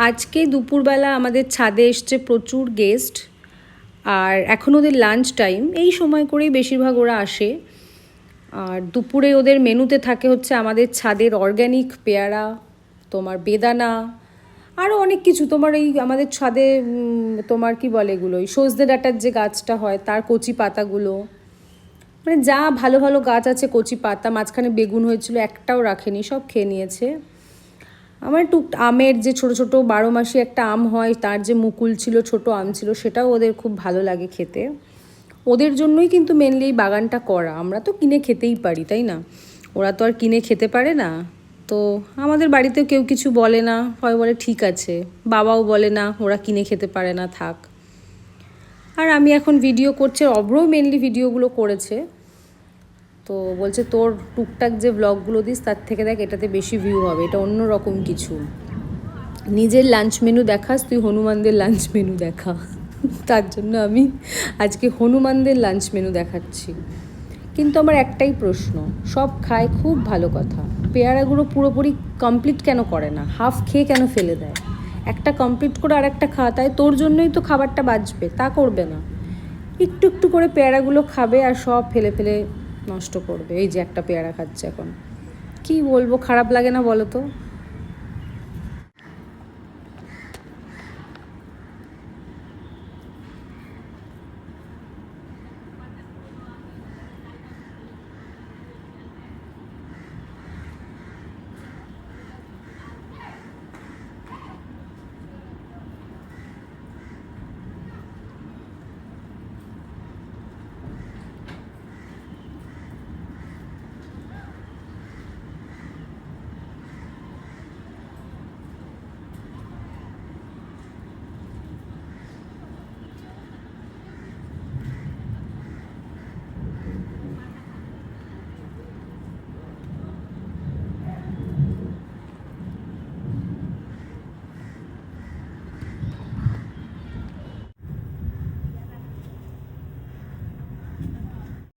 আজকে দুপুরবেলা আমাদের ছাদে এসছে প্রচুর গেস্ট। আর এখন ওদের লাঞ্চ টাইম, এই সময় করেই বেশিরভাগ ওরা আসে। আর দুপুরে ওদের মেনুতে থাকে হচ্ছে আমাদের ছাদের অর্গ্যানিক পেয়ারা, তোমার বেদানা, আরও অনেক কিছু। তোমার এই আমাদের ছাদে তোমার কি বলে এগুলো, ওই সজনে ডাঁটার যে গাছটা হয় তার কচি পাতাগুলো, মানে যা ভালো ভালো গাছ আছে কচি পাতা। মাঝখানে বেগুন হয়েছিল, একটাও রাখেনি, সব খেয়ে নিয়েছে। আমার আমের যে ছোট ছোট 12 মাসি একটা আম হয়, তার যে মুকুল ছিল, ছোট আম ছিল, সেটাও ওদের খুব ভালো লাগে খেতে। ওদের জন্যই কিন্তু মেনলি এই বাগানটা করা। আমরা তো কিনে খেতেই পারি, তাই না? ওরা তো আর কিনে খেতে পারে না। তো আমাদের বাড়িতেও কেউ কিছু বলে না, হয় বলে ঠিক আছে। বাবাও বলে না ওরা কিনে খেতে পারে না, থাক। আর আমি এখন ভিডিও করছি, অব্রও মেনলি ভিডিওগুলো করেছে। তো বলছে তোর টুকটাক যে ব্লগগুলো দিস তার থেকে দেখ এটাতে বেশি ভিউ হবে, এটা অন্য রকম কিছু। নিজের লাঞ্চ মেনু দেখাস, তুই হনুমানদের লাঞ্চ মেনু দেখা। তার জন্য আমি আজকে হনুমানদের লাঞ্চ মেনু দেখাচ্ছি। কিন্তু আমার একটাই প্রশ্ন, সব খায় খুব ভালো কথা, পেয়ারাগুলো পুরোপুরি কমপ্লিট কেন করে না? হাফ খেয়ে কেন ফেলে দেয়? একটা কমপ্লিট করে আর একটা খাওয়া, তাই তোর জন্যই তো খাবারটা বাঁচবে, তা করবে না। একটু একটু করে পেয়ারাগুলো খাবে আর সব ফেলে ফেলে নষ্ট করবে। এই যে একটা পেয়ারা খাচ্ছে এখন, কি বলবো, খারাপ লাগে না বলো তো?